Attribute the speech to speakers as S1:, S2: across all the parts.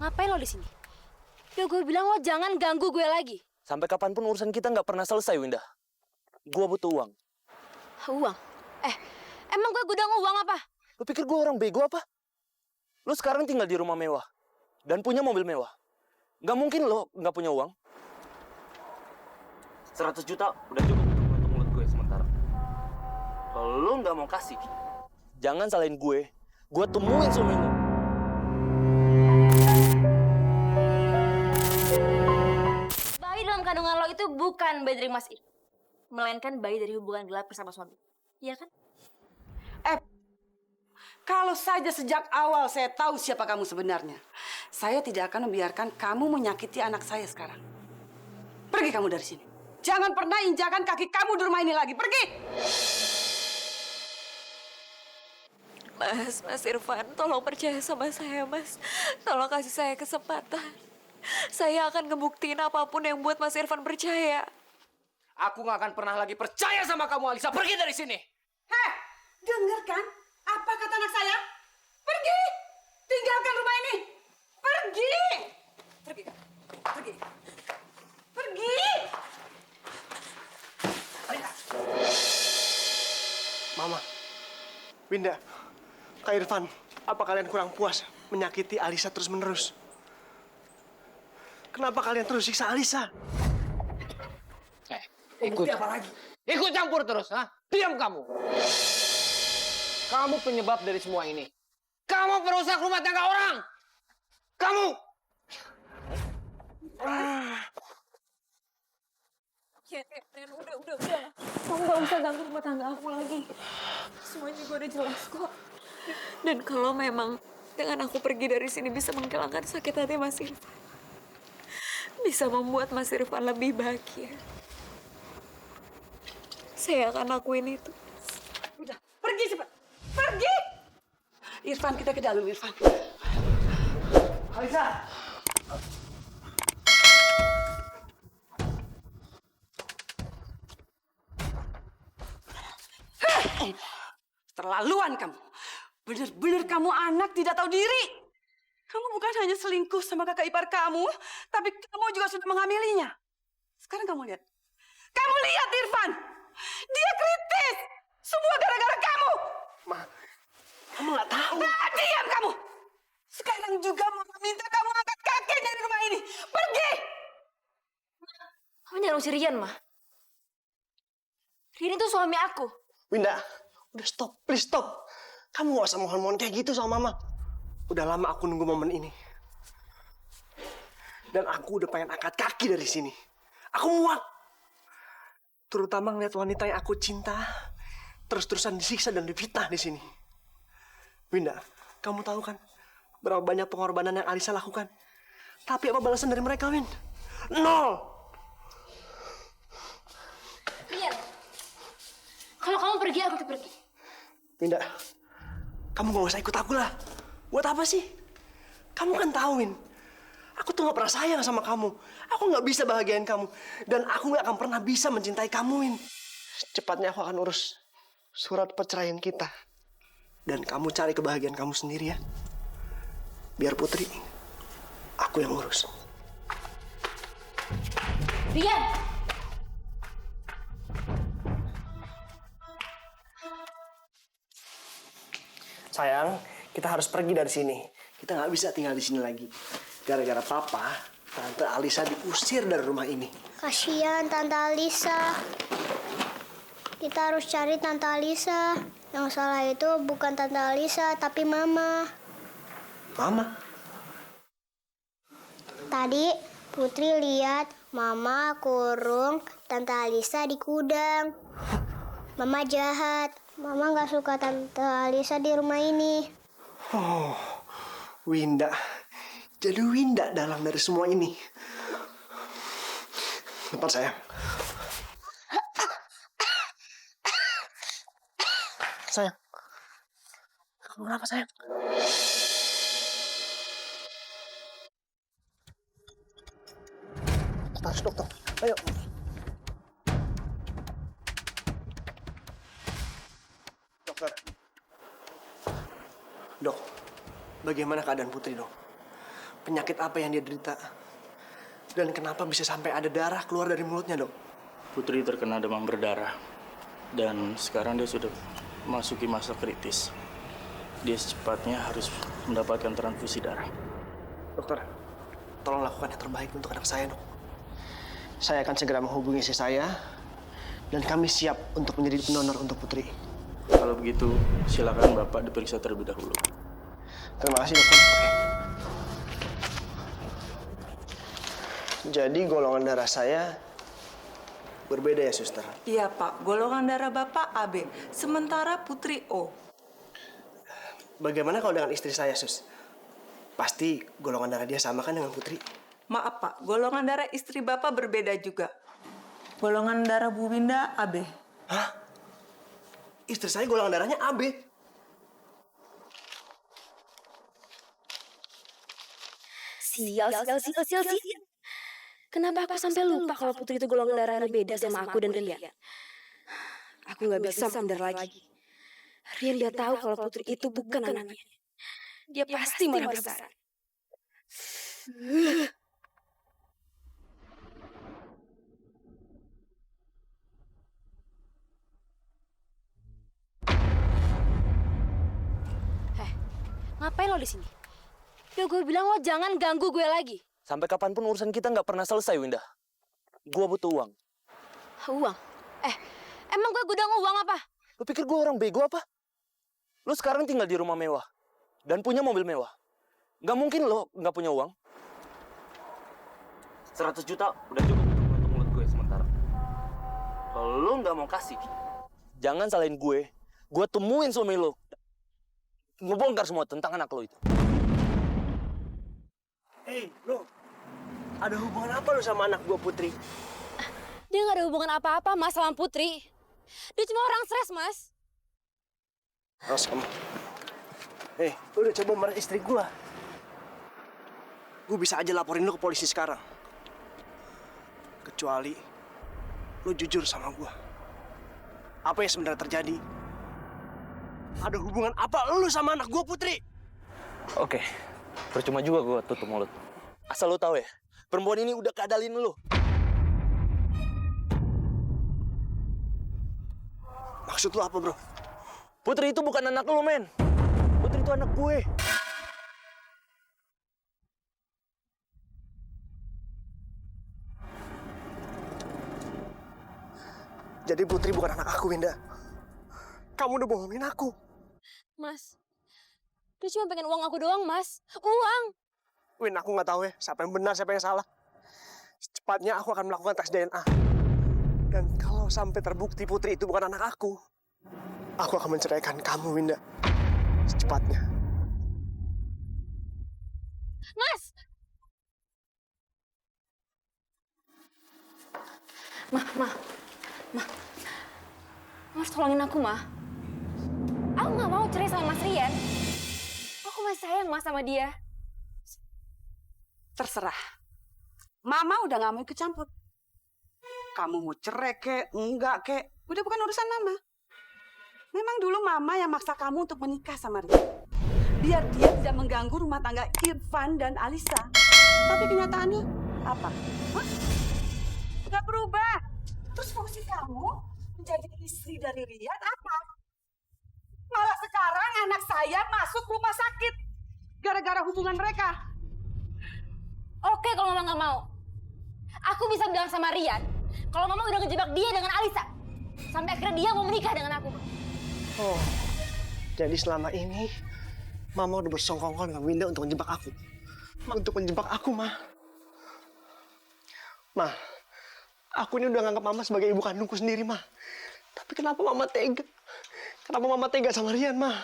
S1: Ngapain lo di sini? Ya gue bilang lo jangan ganggu gue lagi.
S2: Sampai kapanpun urusan kita nggak pernah selesai, Winda. Gua butuh uang.
S1: Uang? Emang gue gudang uang apa?
S2: Lu pikir gua orang bego apa? Lu sekarang tinggal di rumah mewah dan punya mobil mewah. Nggak mungkin lo nggak punya uang. 100 juta udah cukup untuk menutup mulut gue sementara. Kalau lu nggak mau kasih, jangan salahin gue. Gue temuin suami lu.
S1: Bayi dalam kandungan lo itu bukan bayi dari Mas Ir, melainkan bayi dari hubungan gelap bersama suami. Iya kan?
S3: Kalau saja sejak awal saya tahu siapa kamu sebenarnya, saya tidak akan membiarkan kamu menyakiti anak saya sekarang. Pergi kamu dari sini. Jangan pernah injakan kaki kamu di rumah ini lagi. Pergi!
S4: Mas Irfan, tolong percaya sama saya, Mas. Tolong kasih saya kesempatan. Saya akan ngebuktiin apapun yang buat Mas Irfan percaya.
S5: Aku gak akan pernah lagi percaya sama kamu, Alisa. Pergi dari sini.
S3: Heh, dengar kan? Apa kata anak saya? Pergi! Tinggalkan rumah ini! Pergi! Pergi! Pergi! Pergi!
S6: Mama, Winda, Kak Irfan, apa kalian kurang puas menyakiti Alisa terus-menerus? Kenapa kalian terus siksa Alisa?
S5: Ikut. Apa lagi? Ikut campur terus, ha? Diam kamu. Kamu penyebab dari semua ini. Kamu perusak rumah tangga orang. Kamu.
S4: Ya, Ren, udah. Kamu gak usah ganggu rumah tangga aku lagi. Semuanya gue udah jelas kok. Dan kalau memang dengan aku pergi dari sini bisa menghilangkan sakit hati Mas Irfan. Bisa membuat Mas Irfan lebih bahagia. Saya akan lakuin itu.
S3: Udah, pergi cepat. Pergi! Irfan, kita ke dalam, Irfan.
S6: Alisa!
S3: Terlaluan kamu. Bener-bener kamu anak tidak tahu diri. Kamu bukan hanya selingkuh sama kakak ipar kamu, tapi kamu juga sudah menghamilinya. Sekarang kamu lihat. Kamu lihat, Irfan. Dia kritis. Semua gara-gara kamu.
S6: Ma, kamu nggak tahu.
S3: Nah, diam kamu. Sekarang juga Mama minta kamu angkat kaki dari rumah ini. Pergi.
S1: Kamu jangan usir Rian, Ma. Rian itu suami aku.
S6: Winda, udah stop, please stop. Kamu gak usah mohon-mohon kayak gitu sama Mama. Udah lama aku nunggu momen ini. Dan aku udah pengen angkat kaki dari sini. Aku muak. Terutama ngeliat wanita yang aku cinta terus-terusan disiksa dan difitnah di sini. Winda, kamu tahu kan berapa banyak pengorbanan yang Alisa lakukan? Tapi apa balasan dari mereka, Win? Nol!
S1: Rian, kalau kamu pergi, aku ikut pergi.
S6: Winda, kamu gak usah ikut aku lah. Buat apa sih? Kamu kan tahu, Win. Aku tuh gak pernah sayang sama kamu. Aku gak bisa bahagiain kamu. Dan aku gak akan pernah bisa mencintai kamu, Win. Cepatnya aku akan urus surat perceraian kita. Dan kamu cari kebahagiaan kamu sendiri ya. Biar Putri, aku yang urus.
S1: Rian!
S6: Sayang, kita harus pergi dari sini. Kita nggak bisa tinggal di sini lagi. Gara-gara papa, Tante Alisa diusir dari rumah ini.
S7: Kasihan Tante Alisa. Kita harus cari Tante Alisa. Yang salah itu bukan Tante Alisa, tapi Mama.
S6: Mama?
S7: Tadi Putri lihat Mama kurung Tante Alisa di gudang. Mama jahat. Mama nggak suka Tante Alisa di rumah ini.
S6: Oh, Winda. Jadi Winda dalang dari semua ini. Bentar, sayang. Sayang. Kamu kenapa, sayang? Kita harus dokter. Ayo. Dokter. Dok, bagaimana keadaan Putri, dok? penyakit apa yang dia derita? Dan kenapa bisa sampai ada darah keluar dari mulutnya, Dok?
S8: Putri terkena demam berdarah. Dan sekarang dia sudah masuki masa kritis. Dia secepatnya harus mendapatkan transfusi darah.
S6: Dokter, tolong lakukan yang terbaik untuk anak saya, Dok. Saya akan segera menghubungi istri saya, dan kami siap untuk menjadi pendonor untuk Putri.
S8: Kalau begitu, silakan Bapak diperiksa terlebih dahulu.
S6: Terima kasih, Dokter. Jadi golongan darah saya berbeda ya, Suster?
S3: Iya, Pak. Golongan darah Bapak AB, sementara Putri O.
S6: Bagaimana kalau dengan istri saya, Sus? Pasti golongan darah dia sama kan dengan Putri?
S3: Maaf, Pak. Golongan darah istri Bapak berbeda juga. Golongan darah Bu Winda AB.
S6: Hah? Istri saya golongan darahnya AB.
S1: Sial. Kenapa aku sampai lupa kalau Putri itu golongan darahnya beda sama aku dan Rian? Aku nggak bisa menghindar lagi. Rian dia tahu kalau Putri itu bukan anaknya. Dia pasti marah besar. Ngapain lo di sini? Ya gue bilang lo jangan ganggu gue lagi.
S2: Sampai kapanpun urusan kita nggak pernah selesai, Winda. Gua butuh uang.
S1: Uang? Emang gue gudang uang apa?
S2: Lu pikir gua orang bego apa? Lu sekarang tinggal di rumah mewah dan punya mobil mewah. Nggak mungkin lo nggak punya uang. 100 juta udah cukup untuk menutup mulut gue sementara. Kalau lo nggak mau kasih, jangan salahin gue. Gue temuin suami lo. Ngebongkar semua tentang anak lo itu.
S6: Hei, lo. Ada hubungan apa lo sama anak gua, Putri?
S1: Dia nggak ada hubungan apa-apa mas sama Putri. Dia cuma orang stres mas.
S6: Ros, kamu. Hei, lo udah coba marah istri gua. Gue bisa aja laporin lo ke polisi sekarang. Kecuali lo jujur sama gua. Apa yang sebenarnya terjadi? Ada hubungan apa lo sama anak gua, Putri?
S2: Oke, percuma juga gue tutup mulut. Asal lo tahu ya, perempuan ini udah kadalin lo.
S6: Maksud lo apa, bro?
S2: Putri itu bukan anak lo, men. Putri itu anak gue.
S6: Jadi Putri bukan anak aku, Winda. Kamu udah bohongin aku.
S1: Mas, dia cuma pengen uang aku doang mas. Uang.
S6: Win, aku nggak tahu ya siapa yang benar, siapa yang salah. Secepatnya aku akan melakukan tes DNA. Dan kalau sampai terbukti Putri itu bukan anak aku akan menceraikan kamu, Winda. Secepatnya.
S1: Mas! Ma. Mas tolongin aku, Ma. Aku nggak mau cerai sama Mas Rian. Aku masih sayang Mas sama dia.
S3: Terserah. Mama udah nggak mau ikut campur. Kamu mau cerai kek, enggak kek, udah bukan urusan Mama. Memang dulu Mama yang maksa kamu untuk menikah sama Rian. Biar dia tidak mengganggu rumah tangga Irfan dan Alisa. Tapi kenyataannya apa? Hah? Udah berubah. Terus fungsi kamu menjadi istri dari Rian apa? Malah sekarang anak saya masuk rumah sakit gara-gara hubungan mereka.
S1: Oke kalau Mama nggak mau. Aku bisa bilang sama Rian kalau Mama udah ngejebak dia dengan Alisa. Sampai akhirnya dia mau menikah dengan aku.
S6: Oh, jadi selama ini Mama udah bersongkongkol dengan Winda untuk menjebak aku. Untuk menjebak aku, Ma. Ma, aku ini udah nganggap Mama sebagai ibu kandungku sendiri, Ma. Tapi kenapa Mama tega? Kenapa Mama tega sama Rian, Ma?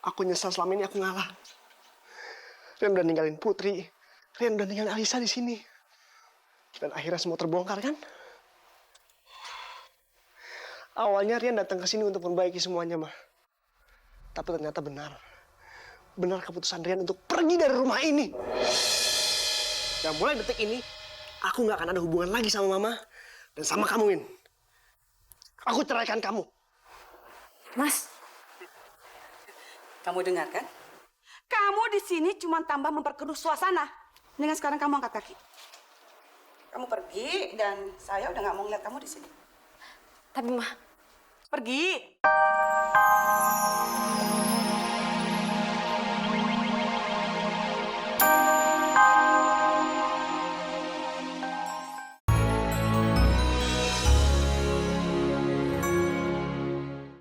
S6: Aku nyesal selama ini aku ngalah. Rian udah ninggalin Putri. Rian udah ninggalin Alisa di sini. Dan akhirnya semua terbongkar, kan? Awalnya Rian datang ke sini untuk memperbaiki semuanya, Ma. Tapi ternyata benar. Benar keputusan Rian untuk pergi dari rumah ini. Dan mulai detik ini, aku nggak akan ada hubungan lagi sama Mama dan sama kamu, Win. Aku ceraikan kamu.
S1: Mas,
S3: Kamu dengar kan? kamu di sini cuma tambah memperkeruh suasana. Dengan sekarang kamu angkat kaki. Kamu pergi dan saya udah nggak mau ngeliat kamu di sini.
S1: Tapi, Ma,
S3: Pergi.